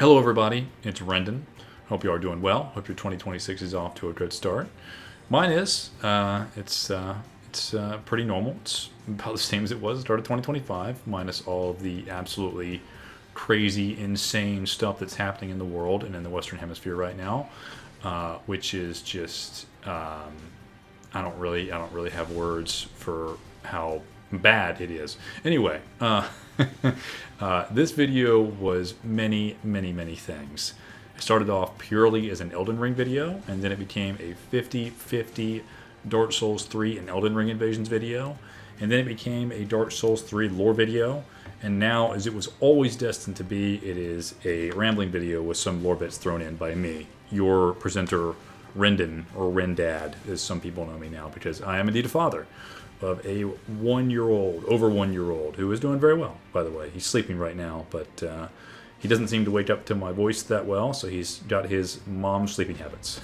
Hello, everybody. It's Rendon. Hope you are doing well. Hope your 2026 is off to a good start. Mine is. It's pretty normal. It's about the same as it was at the start of 2025, minus all of the absolutely crazy, insane stuff that's happening in the world and in the Western Hemisphere right now, which is just I don't really have words for how bad it is. Anyway, this video was many things. It started off purely as an Elden Ring video, and then it became a 50-50 Dark Souls 3 and Elden Ring Invasions video, and then it became a Dark Souls 3 lore video, and now, as it was always destined to be, it is a rambling video with some lore bits thrown in by me, your presenter, Rendon, or Rendad, as some people know me now, because I am indeed a father of a over 1 year old, who is doing very well, by the way. He's sleeping right now, but he doesn't seem to wake up to my voice that well, so he's got his mom's sleeping habits.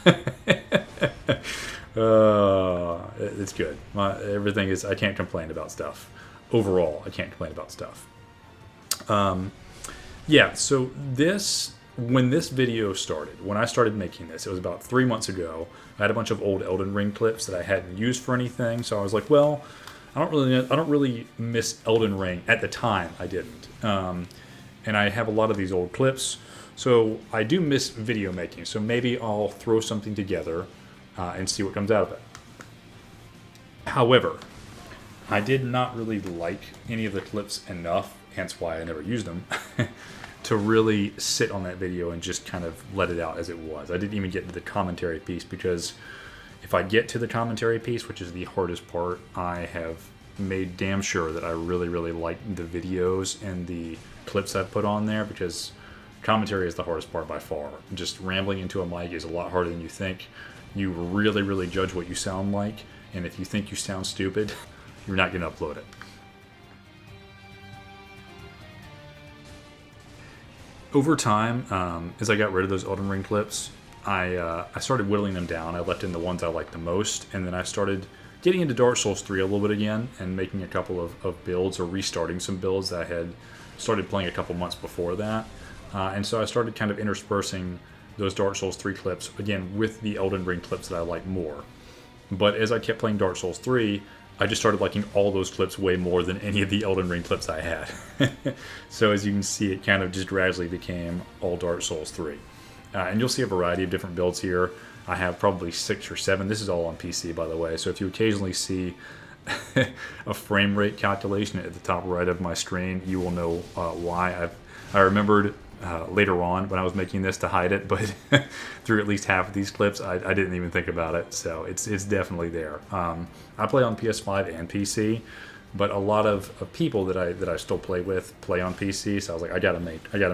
It's good. Everything is, I can't complain about stuff. Overall, I can't complain about stuff. Yeah, so when this video started, when I started making this, it was about 3 months ago. I had a bunch of old Elden Ring clips that I hadn't used for anything, so I was like, well, I don't really miss Elden Ring. At the time, I didn't. And I have a lot of these old clips, so I do miss video making, so maybe I'll throw something together and see what comes out of it. However, I did not really like any of the clips enough, hence why I never used them, to really sit on that video and just kind of let it out as it was. I didn't even get to the commentary piece, because if I get to the commentary piece, which is the hardest part, I have made damn sure that I really like the videos and the clips I've put on there, because commentary is the hardest part by far. Just rambling into a mic is a lot harder than you think. You really judge what you sound like, and if you think you sound stupid, you're not going to upload it. Over time, as I got rid of those Elden Ring clips, I started whittling them down. I left in the ones I liked the most, and then I started getting into Dark Souls 3 a little bit again, and making a couple of builds, or restarting some builds that I had started playing a couple months before that. And so I started kind of interspersing those Dark Souls 3 clips, again, with the Elden Ring clips that I like more. But as I kept playing Dark Souls 3, I just started liking all those clips way more than any of the Elden Ring clips I had. So as you can see, it kind of just gradually became all Dark Souls 3. And you'll see a variety of different builds here. I have probably 6 or 7. This is all on PC, by the way. So if you occasionally see a frame rate calculation at the top right of my screen, you will know why. I remembered later on when I was making this to hide it, but through at least half of these clips, I didn't even think about it. So it's definitely there. I play on PS5 and PC, but a lot of people that I still play with play on PC. So I was like, I gotta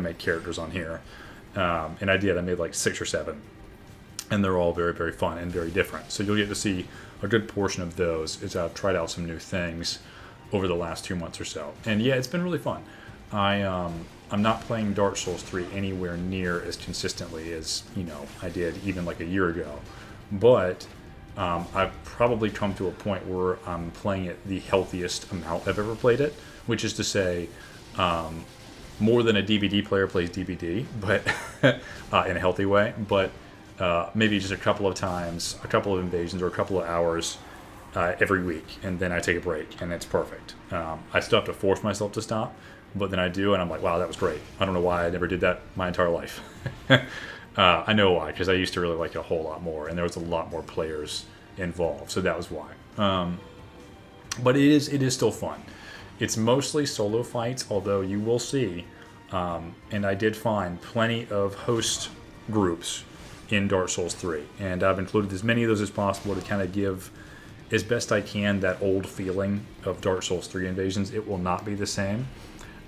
make characters on here, and I did. I made like 6 or 7, and they're all very fun and very different. So you'll get to see a good portion of those as I've tried out some new things over the last 2 months or so. And yeah, it's been really fun. I'm not playing Dark Souls 3 anywhere near as consistently as, I did even like a year ago. But I've probably come to a point where I'm playing it the healthiest amount I've ever played it, which is to say, more than a DVD player plays DVD, but in a healthy way. But maybe just a couple of times, a couple of invasions, or a couple of hours every week, and then I take a break, and it's perfect. I still have to force myself to stop, but then I do, and I'm like, wow, that was great. I don't know why I never did that my entire life. I know why, because I used to really like it a whole lot more, and there was a lot more players involved, so that was why. But it is still fun. It's mostly solo fights, although you will see, and I did find plenty of host groups in Dark Souls 3, and I've included as many of those as possible to kind of give, as best I can, that old feeling of Dark Souls 3 Invasions. It will not be the same,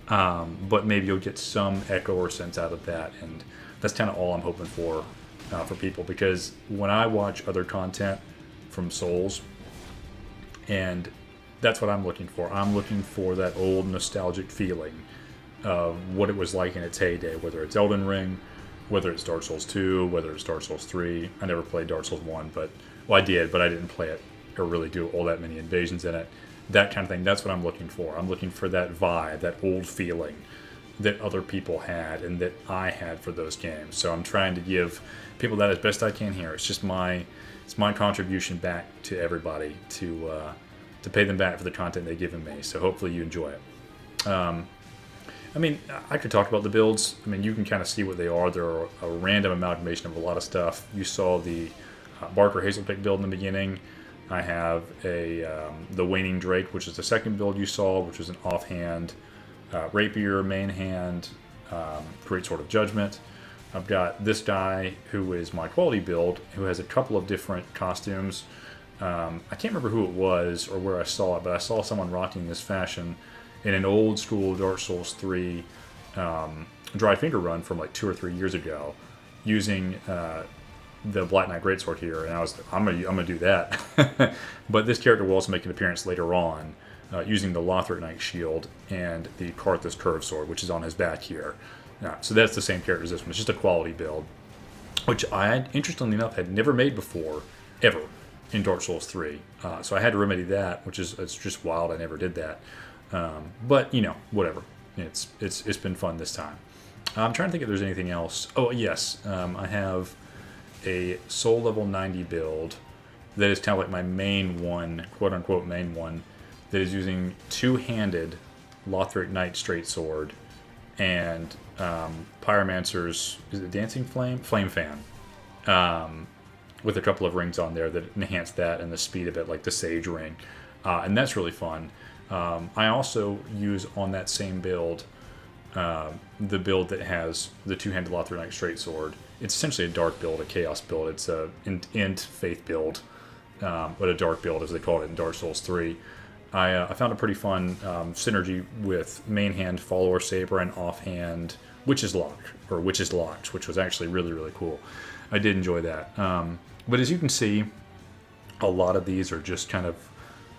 but maybe you'll get some echo or sense out of that, and that's kind of all I'm hoping for people, because when I watch other content from Souls, and that's what I'm looking for. I'm looking for that old nostalgic feeling of what it was like in its heyday, whether it's Elden Ring, whether it's Dark Souls 2, whether it's Dark Souls 3. I never played Dark Souls 1, but, well, I did, but I didn't play it or really do all that many invasions in it. That kind of thing, that's what I'm looking for. I'm looking for that vibe, that old feeling. that other people had and that I had for those games. So I'm trying to give people that as best I can here. It's just my contribution back to everybody to pay them back for the content they've given me. So hopefully you enjoy it. I mean, I could talk about the builds. I mean, you can kind of see what they are. They're a random amalgamation of a lot of stuff. You saw the Barker Hazelpick build in the beginning. I have the Waning Drake, which is the second build you saw, which was an offhand Rapier, main hand, Great Sword of Judgment. I've got this guy who is my quality build, who has a couple of different costumes. I can't remember who it was or where I saw it, but I saw someone rocking this fashion in an old school Dark Souls 3 dry finger run from like 2 or 3 years ago, using the Black Knight Greatsword here, and I was I'm gonna do that. But this character will also make an appearance later on, using the Lothric Knight shield and the Karthus Curved Sword, which is on his back here. So that's the same character as this one. It's just a quality build, which I, interestingly enough, had never made before, ever, in Dark Souls 3. So I had to remedy that, which is, it's just wild. I never did that. But, you know, whatever. It's been fun this time. I'm trying to think if there's anything else. Oh, yes. I have a Soul Level 90 build that is kind of like my main one, quote-unquote main one, that is using two-handed Lothric Knight Straight Sword and Pyromancer's, is it Dancing Flame? Flame Fan. With a couple of rings on there that enhance that and the speed of it, like the Sage Ring. And that's really fun. I also use on that same build the build that has the two-handed Lothric Knight Straight Sword. It's essentially a dark build, a chaos build. It's a int faith build, but a dark build as they called it in Dark Souls 3. I found a pretty fun synergy with main hand Follower Saber and offhand Witch's Lock, or Witch's Locks, which was actually really, really cool. I did enjoy that. But as you can see, a lot of these are just kind of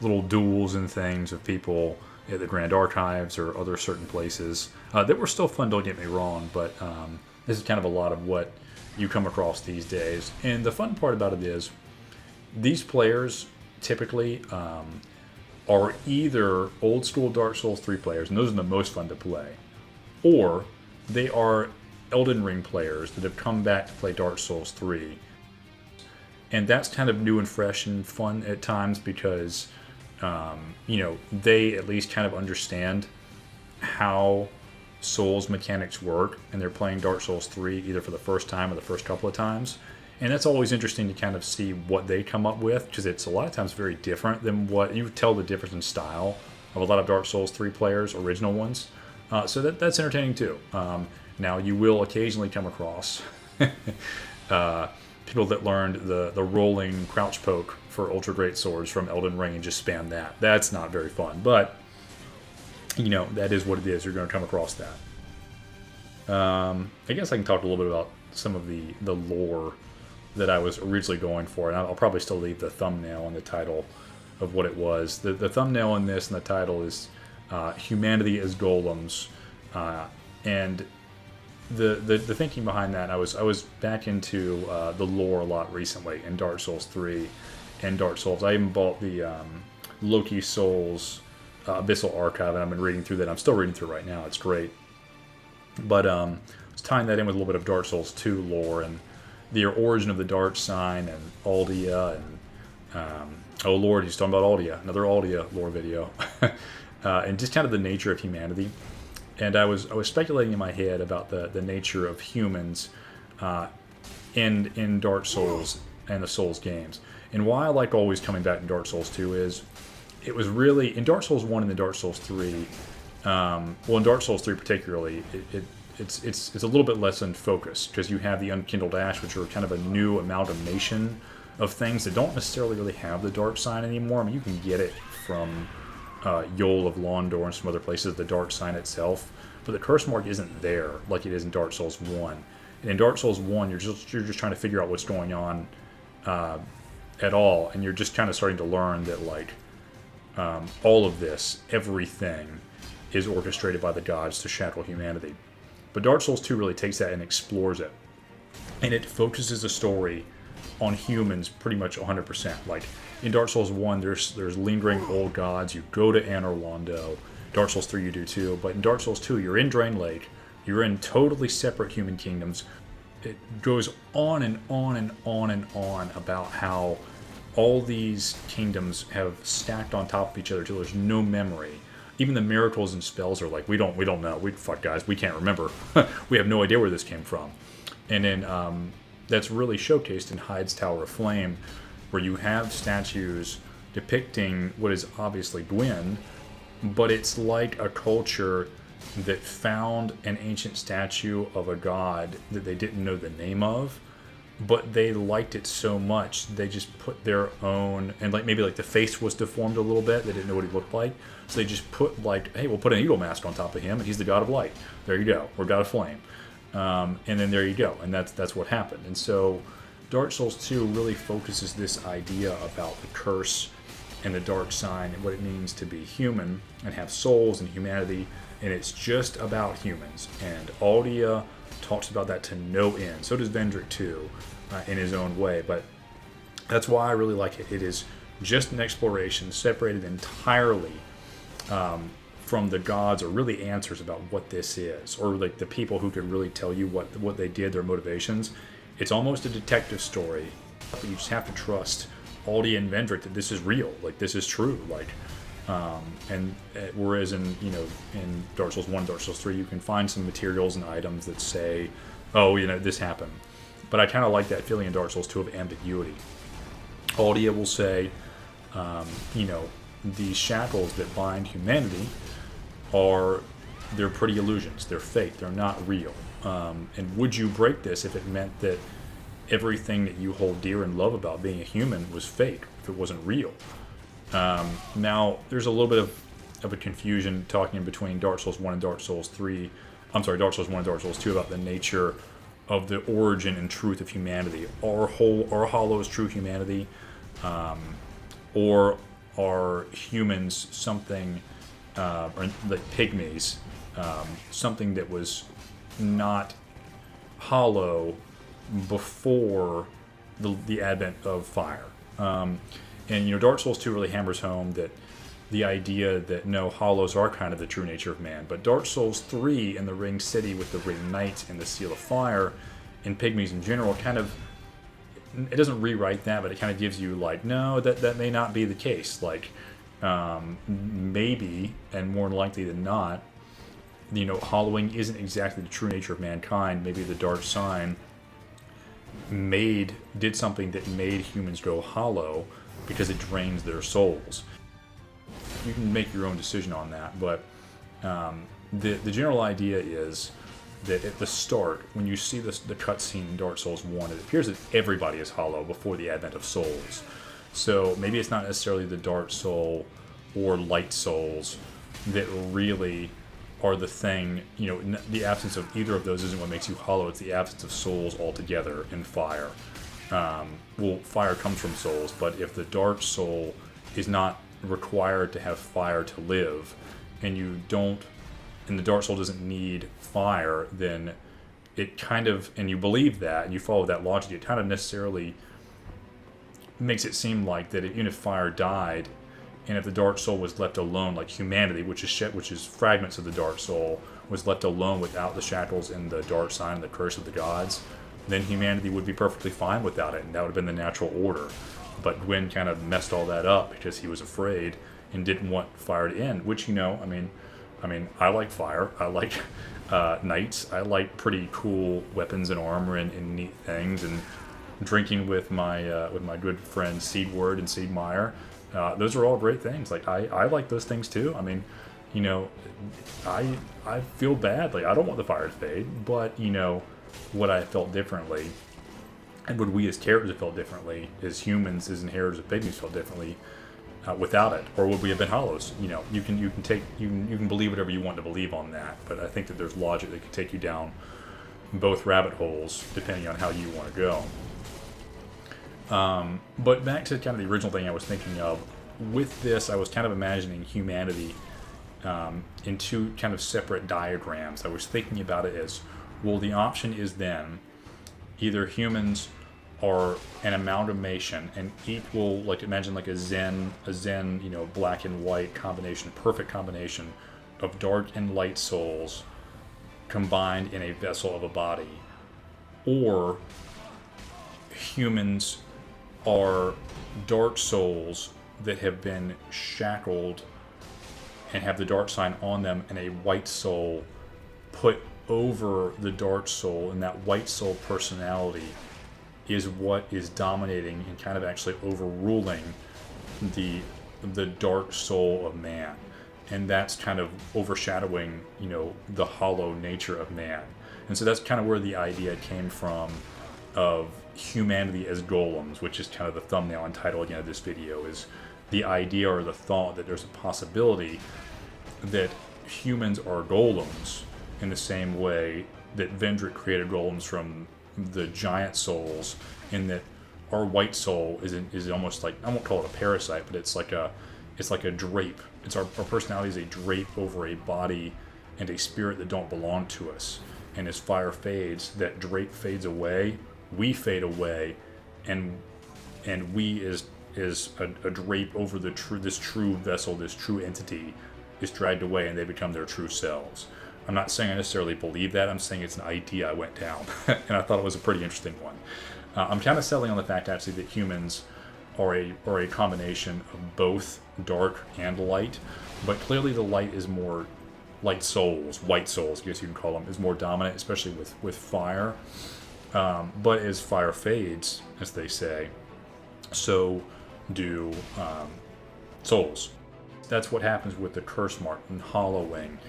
little duels and things of people at the Grand Archives or other certain places that were still fun, don't get me wrong, but this is kind of a lot of what you come across these days. And the fun part about it is these players typically are either old school Dark Souls 3 players, and those are the most fun to play, or they are Elden Ring players that have come back to play Dark Souls 3. And that's kind of new and fresh and fun at times because, you know, they at least kind of understand how Souls mechanics work, and they're playing Dark Souls 3 either for the first time or the first couple of times. And that's always interesting to kind of see what they come up with, because it's a lot of times very different than what you tell the difference in style of a lot of Dark Souls 3 players, original ones. So that's entertaining too. Now you will occasionally come across people that learned the rolling crouch poke for Ultra Great Swords from Elden Ring and just spam that. That's not very fun, but you know, that is what it is. You're going to come across that. I guess I can talk a little bit about some of the lore that I was originally going for, and I'll probably still leave the thumbnail and the title of what it was. The thumbnail in this and the title is Humanity as Golems, and the thinking behind that, I was back into the lore a lot recently in Dark Souls 3 and Dark Souls. I even bought the Loki Souls Abyssal Archive, and I've been reading through that. I'm still reading through it right now. It's great. But I was tying that in with a little bit of Dark Souls 2 lore and the origin of the Dark Sign and Aldia and oh Lord, he's talking about Aldia, another Aldia lore video, and just kind of the nature of humanity. And I was speculating in my head about the nature of humans in Dark Souls and the Souls games. And why I like always coming back in Dark Souls 2 is it was really in Dark Souls 1 and the Dark Souls 3. Well, in Dark Souls 3 particularly, it's a little bit less in focus because you have the Unkindled Ash, which are kind of a new amalgamation of things that don't necessarily really have the Dark Sign anymore. I mean, you can get it from Yol of Londor and some other places, the Dark Sign itself, but the curse mark isn't there like it is in Dark Souls 1. And in Dark Souls 1, you're just trying to figure out what's going on at all, and you're just kind of starting to learn that like all of this, everything, is orchestrated by the gods to shackle humanity. But Dark Souls 2 really takes that and explores it, and it focuses the story on humans pretty much 100%. Like in Dark Souls 1, there's lingering old gods. You go to Anor Londo. Dark Souls 3 you do too. But in Dark Souls 2, you're in Drain Lake. You're in totally separate human kingdoms. It goes on and on and on and on about how all these kingdoms have stacked on top of each other till there's no memory. Even the miracles and spells are like, we don't know. Fuck guys, we can't remember. We have no idea where this came from. And then that's really showcased in Hyde's Tower of Flame, where you have statues depicting what is obviously Gwyn, but it's like a culture that found an ancient statue of a god that they didn't know the name of, but they liked it so much they just put their own, and like maybe like the face was deformed a little bit, they didn't know what he looked like, so they just put like, hey, we'll put an eagle mask on top of him and he's the god of light. There you go, or god of flame. And then there you go, and that's what happened. And so Dark Souls 2 really focuses this idea about the curse and the dark sign and what it means to be human and have souls and humanity, and it's just about humans. And Aldia talks about that to no end. So does Vendrick too, in his own way. But that's why I really like it. It is just an exploration separated entirely from the gods, or really answers about what this is, or like the people who could really tell you what they did, their motivations. It's almost a detective story, but you just have to trust Aldia and Vendrick that this is real, like this is true, like. Whereas in Dark Souls 1, Dark Souls 3, you can find some materials and items that say, oh, this happened. But I kind of like that feeling in Dark Souls 2 of ambiguity. Aldia will say, these shackles that bind humanity they're pretty illusions. They're fake. They're not real. And would you break this if it meant that everything that you hold dear and love about being a human was fake, if it wasn't real? Now, there's a little bit of a confusion talking between Dark Souls 1 and Dark Souls 3. I'm sorry, Dark Souls 1 and Dark Souls 2 about the nature of the origin and truth of humanity. Are hollows true humanity? Or are humans something, or like pygmies, something that was not hollow before the advent of fire? And Dark Souls 2 really hammers home that the idea that no, hollows are kind of the true nature of man. But Dark Souls 3 and the Ring City with the Ring Knights and the Seal of Fire and pygmies in general it doesn't rewrite that, but it kind of gives you like, no, that may not be the case. Like, maybe, and more likely than not, hollowing isn't exactly the true nature of mankind. Maybe the Dark Sign did something that made humans go hollow because it drains their souls. You can make your own decision on that, but the general idea is that at the start, when you see the cutscene in Dark Souls 1, it appears that everybody is hollow before the advent of souls. So maybe it's not necessarily the Dark Soul or Light Souls that really are the thing. The absence of either of those isn't what makes you hollow. It's the absence of souls altogether in fire. Fire comes from souls, but if the Dark Soul is not required to have fire to live, and the Dark Soul doesn't need fire, then it kind of, and you believe that, and you follow that logic, it kind of necessarily makes it seem like that even if fire died, and if the Dark Soul was left alone, like humanity, which is fragments of the Dark Soul, was left alone without the shackles and the dark sign and the curse of the gods, then humanity would be perfectly fine without it, and that would have been the natural order. But Gwyn kind of messed all that up because he was afraid and didn't want fire to end, which, I like fire. I like knights. I like pretty cool weapons and armor and neat things, and drinking with my good friends Seedward and Seedmeyer. Those are all great things. Like I like those things too. I feel bad. Like I don't want the fire to fade, but what I felt differently, and what we as characters have felt differently, as humans, as inheritors of pygmies, felt differently without it, or would we have been hollows? You can believe whatever you want to believe on that, but I think that there's logic that can take you down both rabbit holes depending on how you want to go. But back to kind of the original thing I was thinking of. With this, I was kind of imagining humanity in two kind of separate diagrams. I was thinking about it as, well, the option is then either humans are an amalgamation, an equal, like imagine like a Zen, black and white combination, perfect combination of dark and light souls, combined in a vessel of a body, or humans are dark souls that have been shackled and have the dark sign on them, and a white soul put over the dark soul, and that white soul personality is what is dominating and kind of actually overruling the dark soul of man. And that's kind of overshadowing, you know, the hollow nature of man. And so that's kind of where the idea came from of humanity as golems, which is kind of the thumbnail and title again of this video, is the idea or the thought that there's a possibility that humans are golems in the same way that Vendrick created golems from the giant souls, in that our white soul is almost like, I won't call it a parasite, but it's like a drape. It's our personality is a drape over a body and a spirit that don't belong to us. And as fire fades, that drape fades away, we fade away, and we is a drape over this true vessel, this true entity is dragged away, and they become their true selves. I'm not saying I necessarily believe that. I'm saying it's an idea I went down, and I thought it was a pretty interesting one. I'm kind of settling on the fact actually that humans are a combination of both dark and light, but clearly the light is more light souls, white souls, I guess you can call them, is more dominant, especially with fire. But as fire fades, as they say, so do souls. That's what happens with the curse mark and hollowing.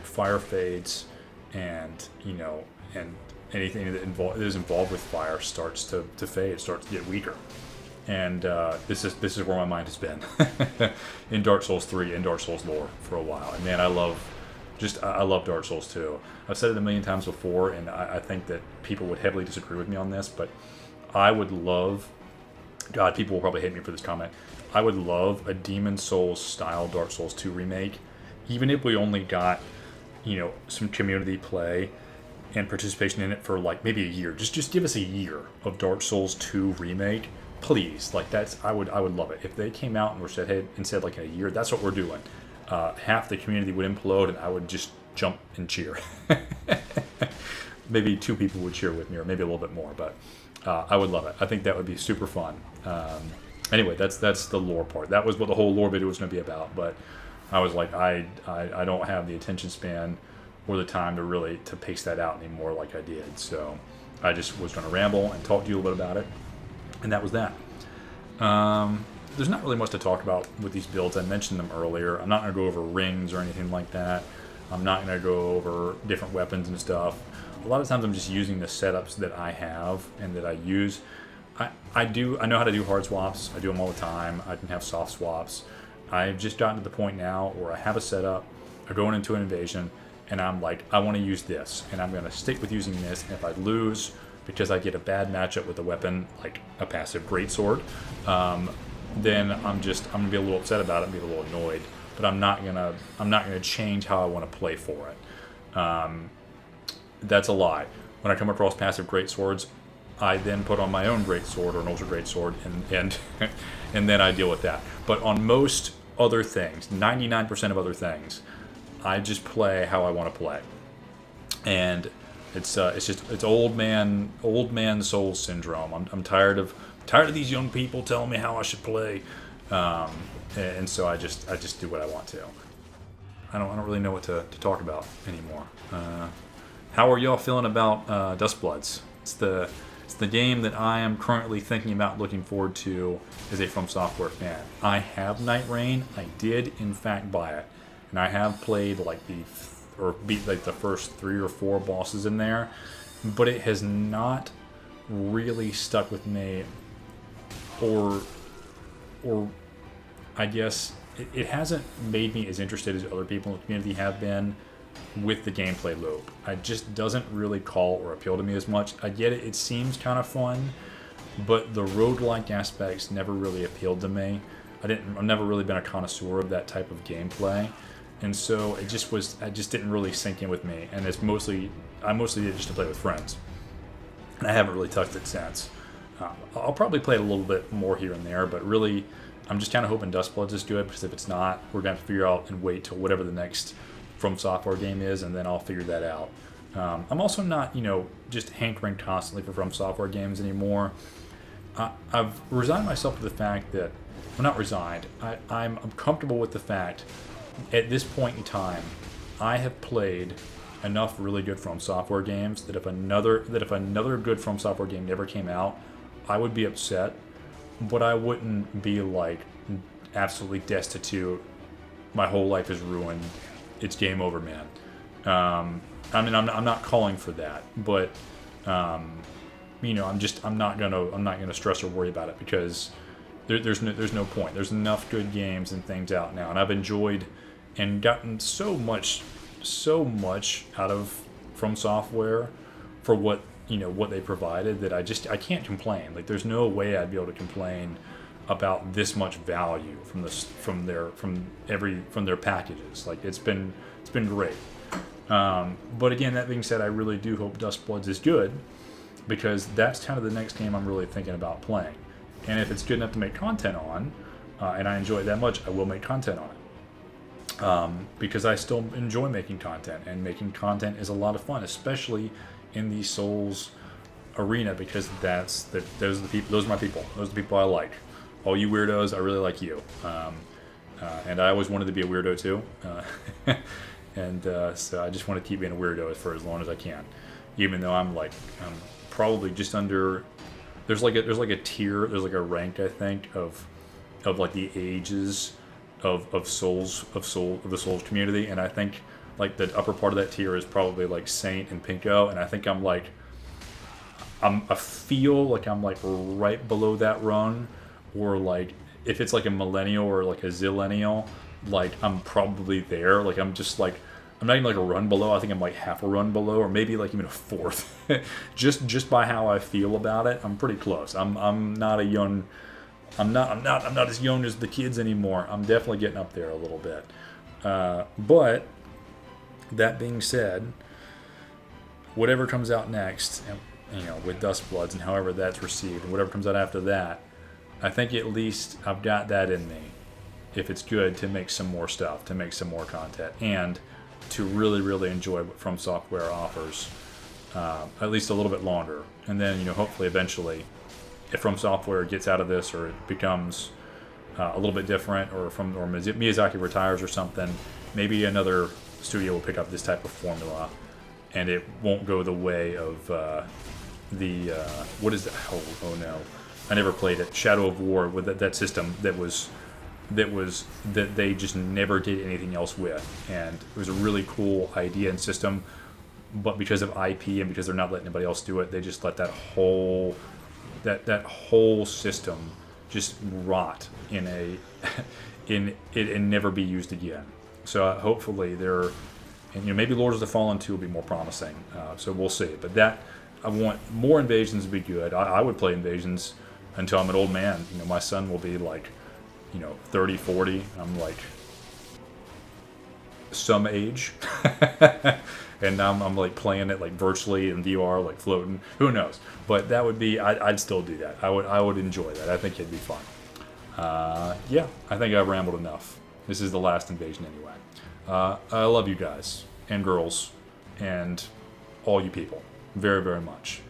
Fire fades, and you know, and anything that is involved with fire starts to fade, starts to get weaker. And this is where my mind has been in Dark Souls 3 and Dark Souls lore for a while. And man, I love Dark Souls 2. I've said it a million times before, and I think that people would heavily disagree with me on this, but I would love, God, people will probably hate me for this comment, I would love a Demon Souls style Dark Souls 2 remake, even if we only got, you know, some community play and participation in it for like maybe a year. Just give us a year of Dark Souls 2 remake, please. Like I would love it if they came out and said like in a year, that's what we're doing. Half the community would implode, and I would just jump and cheer. Maybe 2 people would cheer with me, or maybe a little bit more, but I would love it. I think that would be super fun. Anyway, that's the lore part. That was what the whole lore video was going to be about, but I was like, I don't have the attention span or the time to pace that out anymore like I did. So I just was going to ramble and talk to you a little bit about it, and that was that. There's not really much to talk about with these builds. I mentioned them earlier. I'm not going to go over rings or anything like that. I'm not going to go over different weapons and stuff. A lot of times I'm just using the setups that I have and that I use. I know how to do hard swaps. I do them all the time. I can have soft swaps. I've just gotten to the point now where I have a setup, I'm going into an invasion, and I'm like, I want to use this, and I'm going to stick with using this. And if I lose because I get a bad matchup with a weapon like a passive greatsword, then I'm gonna be a little upset about it and be a little annoyed. But I'm not gonna change how I want to play for it. That's a lie. When I come across passive greatswords, I then put on my own greatsword or an ultra greatsword, and then I deal with that. But on most other things, 99% of other things, I just play how I want to play. And it's old man soul syndrome. I'm tired of these young people telling me how I should play, and so I just do what I want to. I don't really know what to talk about anymore. How are y'all feeling about Dustbloods? It's the game that I am currently thinking about looking forward to as a From Software fan. I have Night Rain. I did in fact buy it, and I have played beat like the first 3 or 4 bosses in there, but it has not really stuck with me, or I guess it hasn't made me as interested as other people in the community have been with the gameplay loop. It just doesn't really call or appeal to me as much. I get it, it seems kind of fun, but the roguelike aspects never really appealed to me. I've never really been a connoisseur of that type of gameplay, and so it just didn't really sink in with me. And I mostly did it just to play with friends, and I haven't really touched it since. I'll probably play it a little bit more here and there, but really I'm just kind of hoping Dustbloods is good, because if it's not, we're going to have to figure out and wait till whatever the next From Software game is, and then I'll figure that out. I'm also not, just hankering constantly for From Software games anymore. I've resigned myself to the fact that, well, not resigned. I'm comfortable with the fact, at this point in time, I have played enough really good From Software games that if another good From Software game never came out, I would be upset, but I wouldn't be like absolutely destitute. My whole life is ruined. It's game over, man. I'm not calling for that, but I'm not gonna stress or worry about it, because there's no point. There's enough good games and things out now, and I've enjoyed and gotten so much out of From Software for what they provided, that I can't complain. Like, there's no way I'd be able to complain about this much value from their packages. Like, it's been great. But again, that being said, I really do hope Dustbloods is good, because that's kind of the next game I'm really thinking about playing. And if it's good enough to make content on, and I enjoy it that much, I will make content on it. Because I still enjoy making content, and making content is a lot of fun, especially in the Souls arena, because those are my people. Those are the people I like. All you weirdos, I really like you. And I always wanted to be a weirdo too. And so I just want to keep being a weirdo for as long as I can, even though I'm probably just under. There's like a tier. There's like a rank, I think, of like the ages of the Souls community, and I think like the upper part of that tier is probably like Saint and Pinko, and I think I feel like I'm like right below that run, or like if it's like a millennial or like a zillennial, like I'm probably there. Like I'm not even like a run below. I think I'm like half a run below, or maybe like even a fourth. just by how I feel about it, I'm pretty close. I'm not as young as the kids anymore. I'm definitely getting up there a little bit. But that being said, whatever comes out next, with Dustbloods and however that's received, and whatever comes out after that, I think at least I've got that in me, if it's good, to make some more stuff, to make some more content, and to really, really enjoy what From Software offers, at least a little bit longer. And then, hopefully eventually, if From Software gets out of this, or it becomes a little bit different, or Miyazaki retires or something, maybe another studio will pick up this type of formula, and it won't go the way of what is that? Oh no, I never played it. Shadow of War, with that system that they just never did anything else with, and it was a really cool idea and system, but because of IP and because they're not letting anybody else do it, they just let that whole system just rot in it and never be used again. So hopefully maybe Lords of the Fallen 2 will be more promising. So we'll see. But I want more Invasions to be good. I would play Invasions until I'm an old man. My son will be like, 30, 40. I'm like some age. And I'm like playing it like virtually in VR, like floating. Who knows? But that would be, I'd still do that. I would enjoy that. I think it'd be fun. Yeah, I think I've rambled enough. This is the last Invasion anyway. I love you guys and girls and all you people very, very much.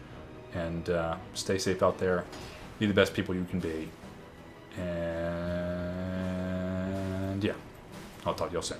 And stay safe out there. Be the best people you can be. And yeah, I'll talk to y'all soon.